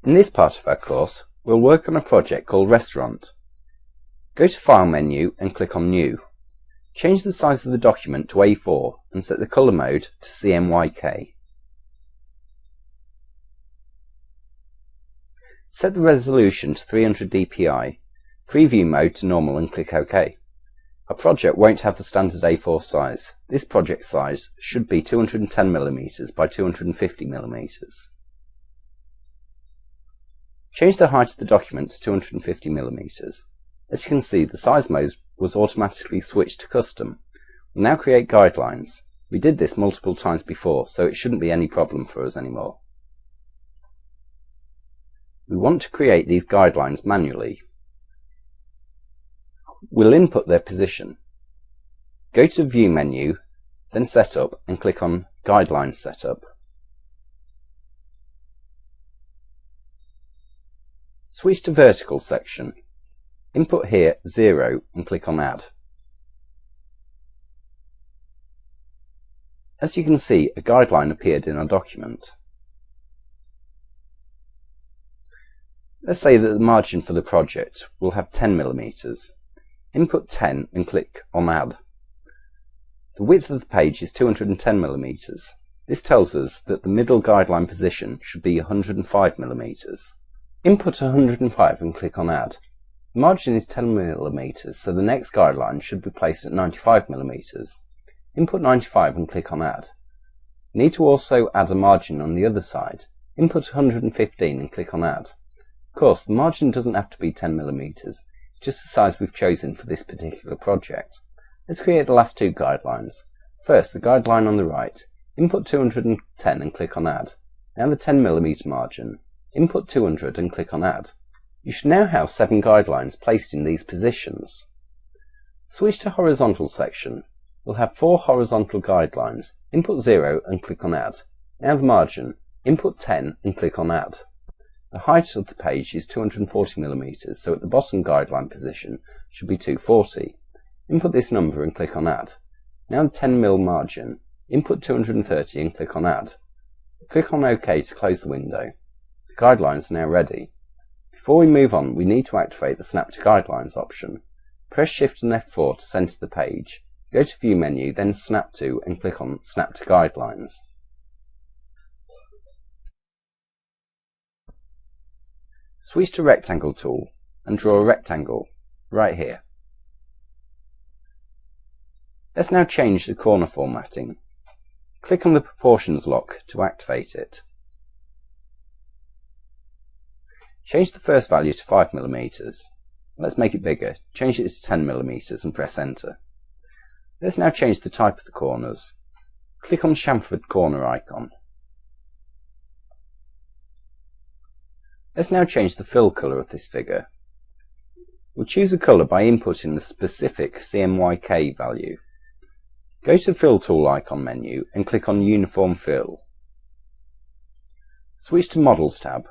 In this part of our course, we'll work on a project called Restaurant. Go to File menu and click on New. Change the size of the document to A4 and set the colour mode to CMYK. Set the resolution to 300 dpi, preview mode to normal and click OK. Our project won't have the standard A4 size. This project size should be 210mm by 250mm. Change the height of the document to 250mm. As you can see, the size mode was automatically switched to custom. We'll now create guidelines. We did this multiple times before, so it shouldn't be any problem for us anymore. We want to create these guidelines manually. We'll input their position. Go to View menu, then Setup and click on Guideline Setup. Switch to Vertical section. Input here 0 and click on Add. As you can see, a guideline appeared in our document. Let's say that the margin for the project will have 10mm. Input 10 and click on Add. The width of the page is 210mm. This tells us that the middle guideline position should be 105mm. Input 105 and click on Add. The margin is 10mm, so the next guideline should be placed at 95mm. Input 95 and click on Add. You need to also add a margin on the other side. Input 115 and click on Add. Of course, the margin doesn't have to be 10mm, it's just the size we've chosen for this particular project. Let's create the last two guidelines. First, the guideline on the right. Input 210 and click on Add. Now the 10mm margin. Input 200 and click on Add. You should now have 7 guidelines placed in these positions. Switch to Horizontal section. We'll have 4 horizontal guidelines. Input 0 and click on Add. Now the margin. Input 10 and click on Add. The height of the page is 240mm, so at the bottom guideline position should be 240. Input this number and click on Add. Now the 10mm margin. Input 230 and click on Add. Click on OK to close the window. The guidelines are now ready. Before we move on, we need to activate the Snap to Guidelines option. Press Shift and F4 to centre the page. Go to View menu, then Snap to and click on Snap to Guidelines. Switch to Rectangle tool and draw a rectangle right here. Let's now change the corner formatting. Click on the Proportions lock to activate it. Change the first value to 5mm. Let's make it bigger. Change it to 10mm and press Enter. Let's now change the type of the corners. Click on the chamfered corner icon. Let's now change the fill colour of this figure. We'll choose a colour by inputting the specific CMYK value. Go to the Fill Tool icon menu and click on Uniform Fill. Switch to Models tab.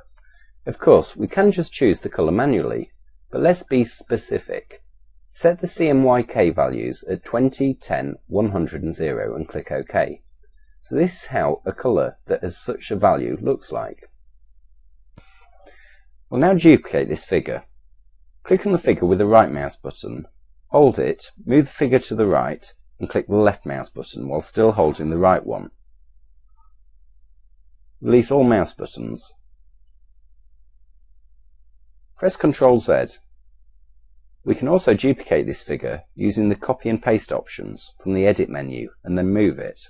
Of course, we can just choose the colour manually, but let's be specific. Set the CMYK values at 20, 10, 100 and 0 and click OK. So this is how a colour that has such a value looks like. We'll now duplicate this figure. Click on the figure with the right mouse button, hold it, move the figure to the right and click the left mouse button while still holding the right one. Release all mouse buttons. Press Ctrl Z. We can also duplicate this figure using the copy and paste options from the Edit menu and then move it.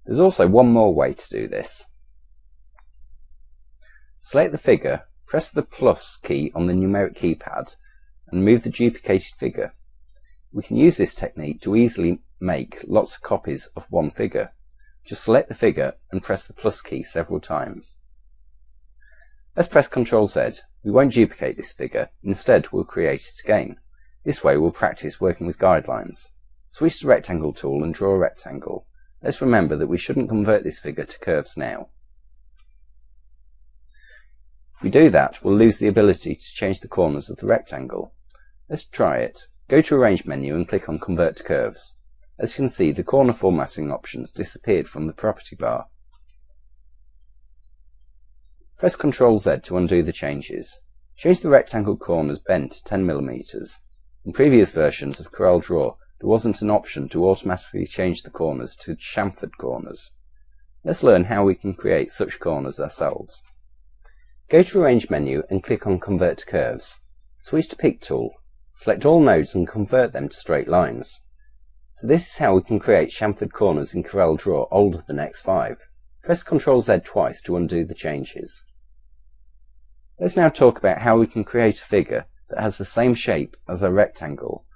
There's also one more way to do this. Select the figure, press the plus key on the numeric keypad and move the duplicated figure. We can use this technique to easily make lots of copies of one figure. Just select the figure and press the plus key several times. Let's press Ctrl Z. We won't duplicate this figure, instead we'll create it again. This way we'll practice working with guidelines. Switch to Rectangle tool and draw a rectangle. Let's remember that we shouldn't convert this figure to curves now. If we do that, we'll lose the ability to change the corners of the rectangle. Let's try it. Go to Arrange menu and click on Convert to Curves. As you can see, the corner formatting options disappeared from the property bar. Press Ctrl Z to undo the changes. Change the rectangle corners bent to 10 mm. In previous versions of CorelDraw, there wasn't an option to automatically change the corners to chamfered corners. Let's learn how we can create such corners ourselves. Go to Arrange menu and click on Convert to Curves. Switch to Pick tool. Select all nodes and convert them to straight lines. So this is how we can create chamfered corners in CorelDraw older than X5. Press Ctrl Z twice to undo the changes. Let's now talk about how we can create a figure that has the same shape as a rectangle,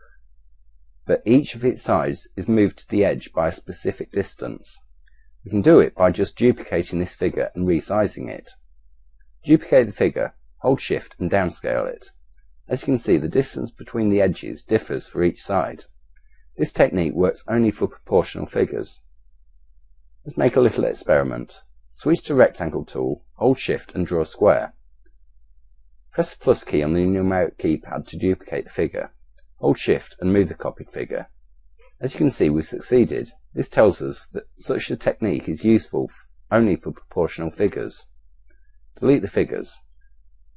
but each of its sides is moved to the edge by a specific distance. We can do it by just duplicating this figure and resizing it. Duplicate the figure, hold Shift and downscale it. As you can see, the distance between the edges differs for each side. This technique works only for proportional figures. Let's make a little experiment. Switch to Rectangle tool, hold Shift and draw a square. Press the plus key on the numeric keypad to duplicate the figure. Hold Shift and move the copied figure. As you can see, we've succeeded. This tells us that such a technique is useful only for proportional figures. Delete the figures.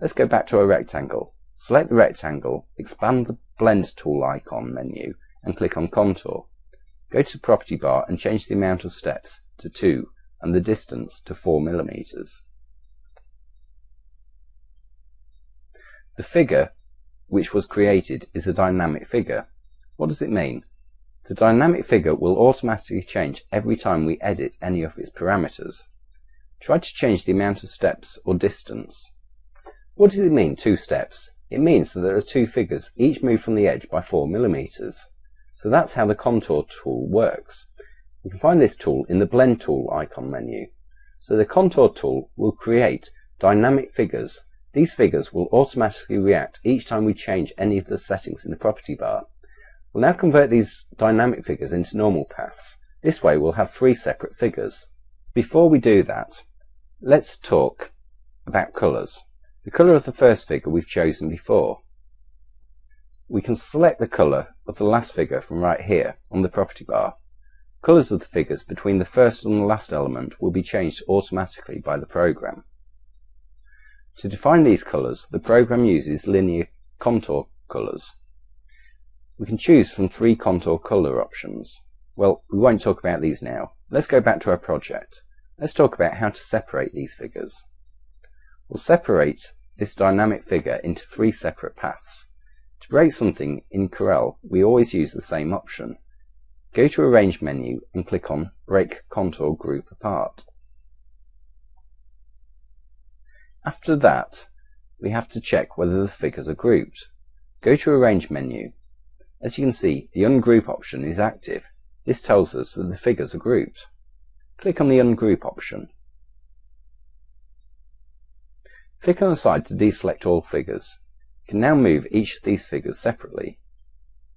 Let's go back to our rectangle. Select the rectangle, expand the Blend tool icon menu and click on Contour. Go to the property bar and change the amount of steps to 2 and the distance to 4 mm. The figure which was created is a dynamic figure. What does it mean? The dynamic figure will automatically change every time we edit any of its parameters. Try to change the amount of steps or distance. What does it mean, 2 steps? It means that there are 2 figures, each moved from the edge by 4 mm. So that's how the Contour tool works. You can find this tool in the Blend tool icon menu. So the Contour tool will create dynamic figures. These figures will automatically react each time we change any of the settings in the property bar. We'll now convert these dynamic figures into normal paths. This way we'll have 3 separate figures. Before we do that, let's talk about colours. The colour of the first figure we've chosen before. We can select the colour of the last figure from right here on the property bar. Colours of the figures between the first and the last element will be changed automatically by the program. To define these colours, the program uses linear contour colours. We can choose from 3 contour colour options. Well, we won't talk about these now. Let's go back to our project. Let's talk about how to separate these figures. We'll separate this dynamic figure into 3 separate paths. To break something in Corel, we always use the same option. Go to Arrange menu and click on Break Contour Group Apart. After that, we have to check whether the figures are grouped. Go to Arrange menu. As you can see, the Ungroup option is active. This tells us that the figures are grouped. Click on the Ungroup option. Click on the side to deselect all figures. You can now move each of these figures separately.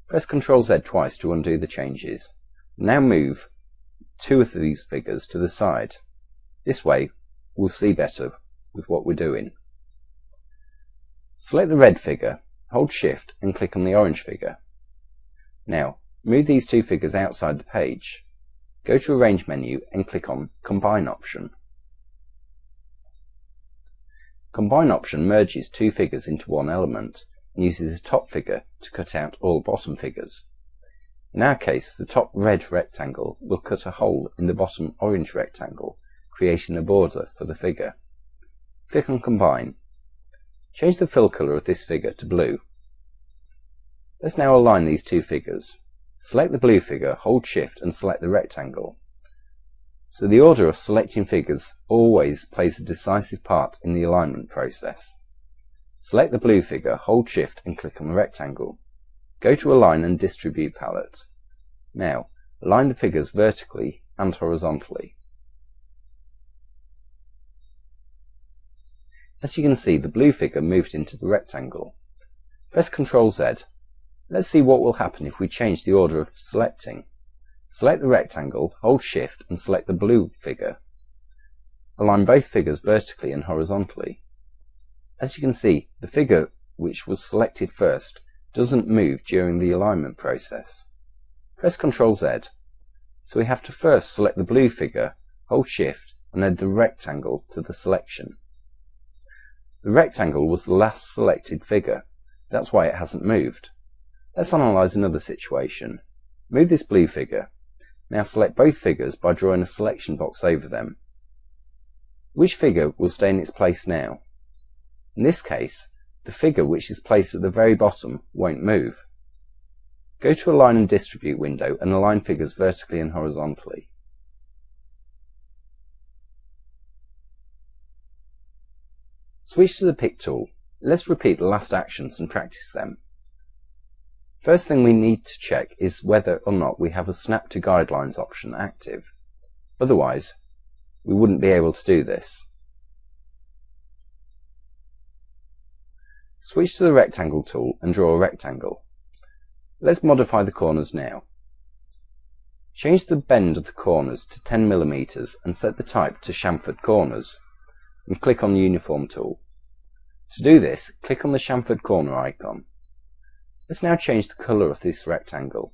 Press Ctrl Z twice to undo the changes. Now move 2 of these figures to the side. This way we'll see better with what we're doing. Select the red figure, hold Shift and click on the orange figure. Now move these 2 figures outside the page. Go to Arrange menu and click on Combine option. Combine option merges 2 figures into one element and uses the top figure to cut out all bottom figures. In our case, the top red rectangle will cut a hole in the bottom orange rectangle, creating a border for the figure. Click on Combine. Change the fill colour of this figure to blue. Let's now align these 2 figures. Select the blue figure, hold Shift and select the rectangle. So the order of selecting figures always plays a decisive part in the alignment process. Select the blue figure, hold Shift and click on the rectangle. Go to Align and Distribute palette. Now, align the figures vertically and horizontally. As you can see, the blue figure moved into the rectangle. Press Ctrl Z. Let's see what will happen if we change the order of selecting. Select the rectangle, hold Shift and select the blue figure. Align both figures vertically and horizontally. As you can see, the figure which was selected first doesn't move during the alignment process. Press Ctrl Z. So we have to first select the blue figure, hold Shift and add the rectangle to the selection. The rectangle was the last selected figure. That's why it hasn't moved. Let's analyse another situation. Move this blue figure. Now select both figures by drawing a selection box over them. Which figure will stay in its place now? In this case, the figure which is placed at the very bottom won't move. Go to Align and Distribute window and align figures vertically and horizontally. Switch to the Pick tool. Let's repeat the last actions and practice them. First thing we need to check is whether or not we have a Snap to Guidelines option active. Otherwise, we wouldn't be able to do this. Switch to the Rectangle tool and draw a rectangle. Let's modify the corners now. Change the bend of the corners to 10 mm and set the type to chamfered corners, and click on the Uniform tool. To do this, click on the chamfered corner icon. Let's now change the colour of this rectangle.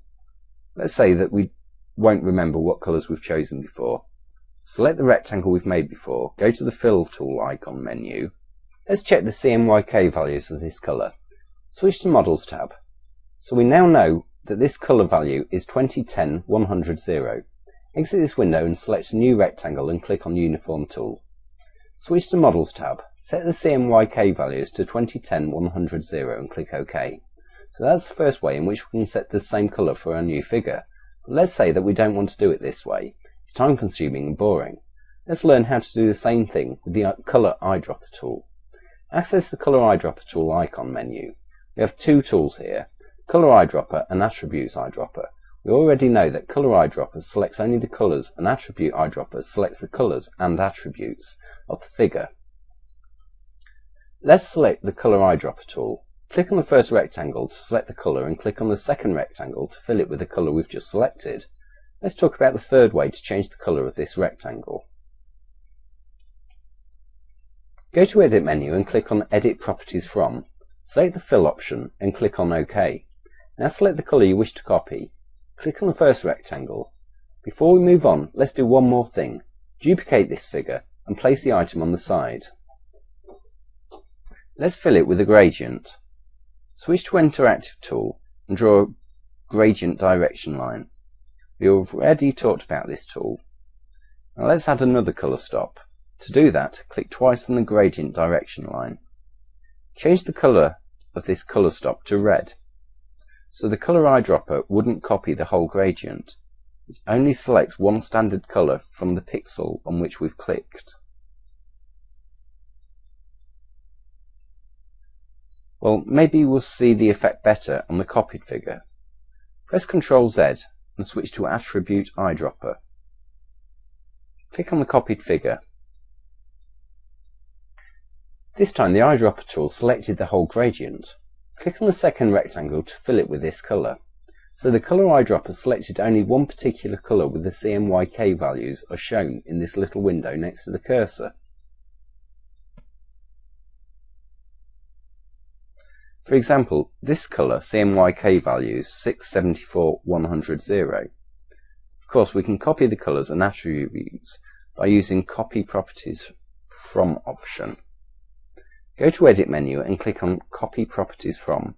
Let's say that we won't remember what colours we've chosen before. Select the rectangle we've made before, go to the Fill tool icon menu. Let's check the CMYK values of this colour. Switch to Models tab. So we now know that this colour value is 2010-100. Exit this window and select a new rectangle and click on Uniform tool. Switch to Models tab. Set the CMYK values to 2010-100 and click OK. So that's the first way in which we can set the same colour for our new figure. But let's say that we don't want to do it this way. It's time consuming and boring. Let's learn how to do the same thing with the Colour Eyedropper tool. Access the Colour Eyedropper tool icon menu. We have two tools here, Colour Eyedropper and Attributes Eyedropper. We already know that Colour Eyedropper selects only the colours and Attribute Eyedropper selects the colours and attributes of the figure. Let's select the Colour Eyedropper tool. Click on the first rectangle to select the colour and click on the second rectangle to fill it with the colour we've just selected. Let's talk about the third way to change the colour of this rectangle. Go to Edit menu and click on Edit Properties From. Select the Fill option and click on OK. Now select the colour you wish to copy. Click on the first rectangle. Before we move on, let's do one more thing. Duplicate this figure and place the item on the side. Let's fill it with a gradient. Switch to Interactive tool and draw a gradient direction line. We already talked about this tool. Now let's add another colour stop. To do that, click twice on the gradient direction line. Change the colour of this colour stop to red. So the Colour Eyedropper wouldn't copy the whole gradient. It only selects one standard colour from the pixel on which we've clicked. Well, maybe we'll see the effect better on the copied figure. Press Ctrl Z and switch to Attribute Eyedropper. Click on the copied figure. This time the eyedropper tool selected the whole gradient. Click on the second rectangle to fill it with this colour. So the Colour Eyedropper selected only one particular colour with the CMYK values are shown in this little window next to the cursor. For example, this colour, CMYK values 674-100. Of course, we can copy the colours and attributes by using Copy Properties From option. Go to Edit menu and click on Copy Properties From.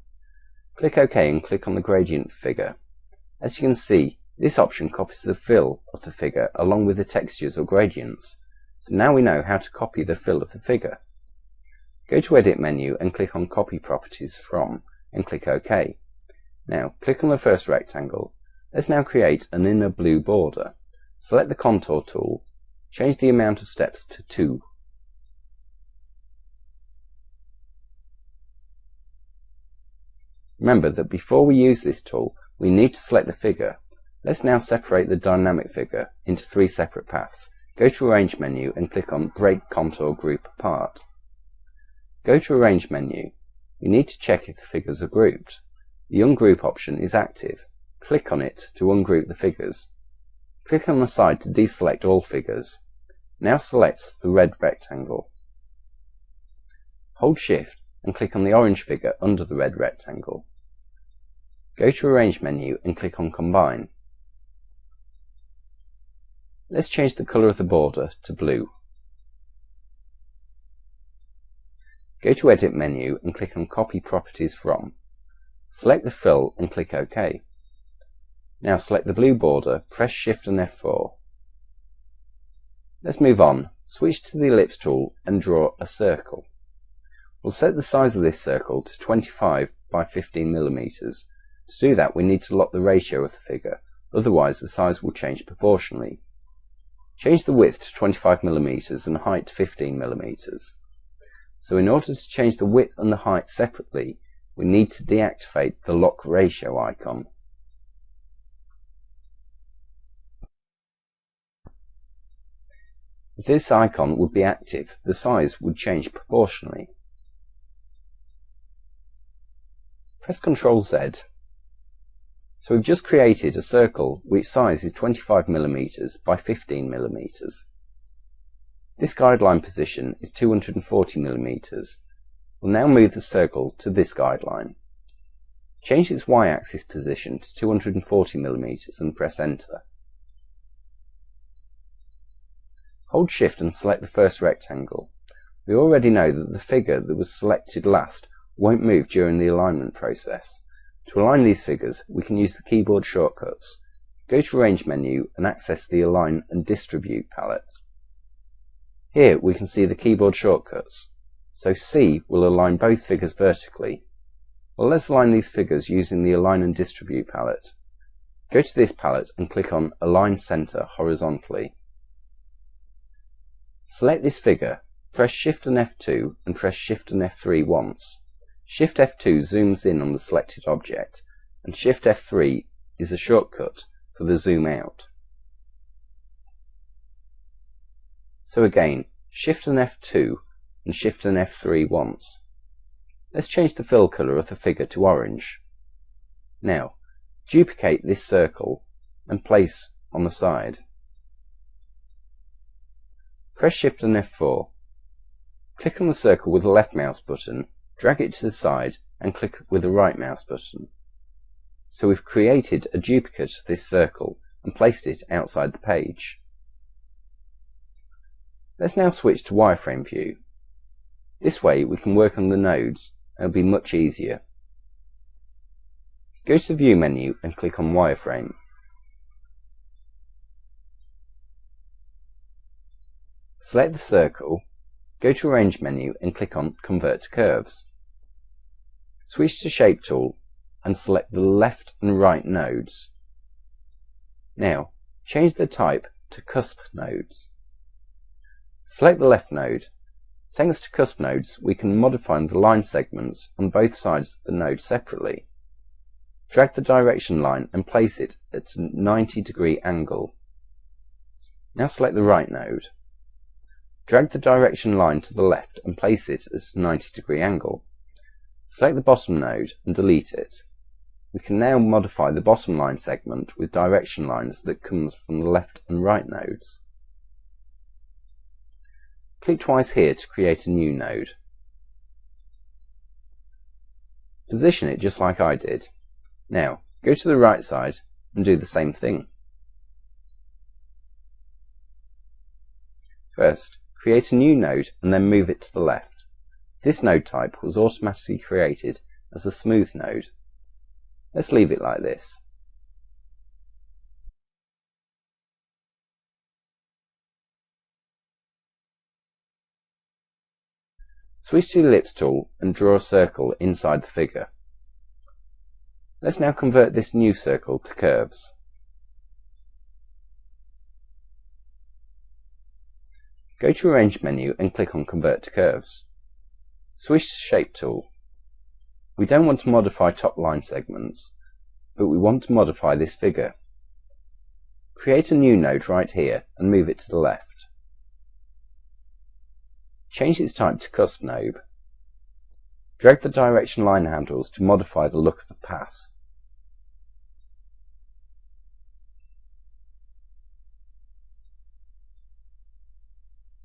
Click OK and click on the gradient figure. As you can see, this option copies the fill of the figure along with the textures or gradients. So now we know how to copy the fill of the figure. Go to Edit menu and click on Copy Properties From and click OK. Now click on the first rectangle. Let's now create an inner blue border. Select the Contour tool. Change the amount of steps to 2. Remember that before we use this tool, we need to select the figure. Let's now separate the dynamic figure into 3 separate paths. Go to Arrange menu and click on Break Contour Group Apart. Go to Arrange menu. You need to check if the figures are grouped. The Ungroup option is active. Click on it to ungroup the figures. Click on the side to deselect all figures. Now select the red rectangle. Hold Shift and click on the orange figure under the red rectangle. Go to Arrange menu and click on Combine. Let's change the colour of the border to blue. Go to Edit menu and click on Copy Properties From. Select the fill and click OK. Now select the blue border, press Shift and F4. Let's move on. Switch to the ellipse tool and draw a circle. We'll set the size of this circle to 25 by 15 millimeters. To do that, we need to lock the ratio of the figure, otherwise the size will change proportionally. Change the width to 25 millimeters and height to 15 millimeters. So in order to change the width and the height separately, we need to deactivate the lock ratio icon. If this icon would be active, the size would change proportionally. Press Ctrl Z. So we've just created a circle which size is 25 millimeters by 15 millimeters. This guideline position is 240 millimeters. We'll now move the circle to this guideline. Change its y-axis position to 240 millimeters and press Enter. Hold Shift and select the first rectangle. We already know that the figure that was selected last won't move during the alignment process. To align these figures, we can use the keyboard shortcuts. Go to Arrange menu and access the Align and Distribute palette. Here we can see the keyboard shortcuts. So C will align both figures vertically. Well, let's align these figures using the Align and Distribute palette. Go to this palette and click on Align Center horizontally. Select this figure, press Shift and F2 and press Shift and F3 once. Shift F2 zooms in on the selected object, and Shift F3 is a shortcut for the zoom out. So again, Shift and F2 and Shift and F3 once. Let's change the fill colour of the figure to orange. Now, duplicate this circle and place on the side. Press Shift and F4. Click on the circle with the left mouse button, drag it to the side and click with the right mouse button. So we've created a duplicate of this circle and placed it outside the page. Let's now switch to wireframe view. This way we can work on the nodes and it'll be much easier. Go to the View menu and click on Wireframe. Select the circle, go to Arrange menu and click on Convert to Curves. Switch to Shape tool and select the left and right nodes. Now, change the type to Cusp nodes. Select the left node. Thanks to cusp nodes, we can modify the line segments on both sides of the node separately. Drag the direction line and place it at a 90-degree angle. Now select the right node. Drag the direction line to the left and place it at a 90-degree angle. Select the bottom node and delete it. We can now modify the bottom line segment with direction lines that comes from the left and right nodes. Click twice here to create a new node. Position it just like I did. Now, go to the right side and do the same thing. First, create a new node and then move it to the left. This node type was automatically created as a smooth node. Let's leave it like this. Switch to the ellipse tool and draw a circle inside the figure. Let's now convert this new circle to curves. Go to Arrange menu and click on Convert to Curves. Switch to Shape tool. We don't want to modify top line segments, but we want to modify this figure. Create a new node right here and move it to the left. Change its type to Cusp node. Drag the direction line handles to modify the look of the path.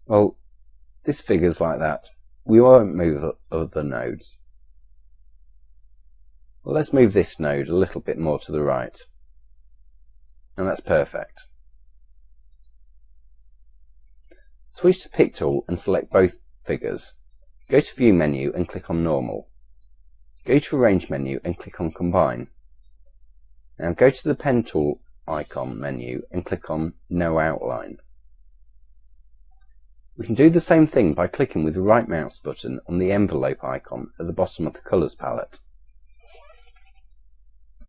Well, this figure's like that. We won't move the other nodes. Well, let's move this node a little bit more to the right. And that's perfect. Switch to Pick tool and select both figures. Go to View menu and click on Normal. Go to Arrange menu and click on Combine. Now go to the pen tool icon menu and click on No Outline. We can do the same thing by clicking with the right mouse button on the envelope icon at the bottom of the colours palette.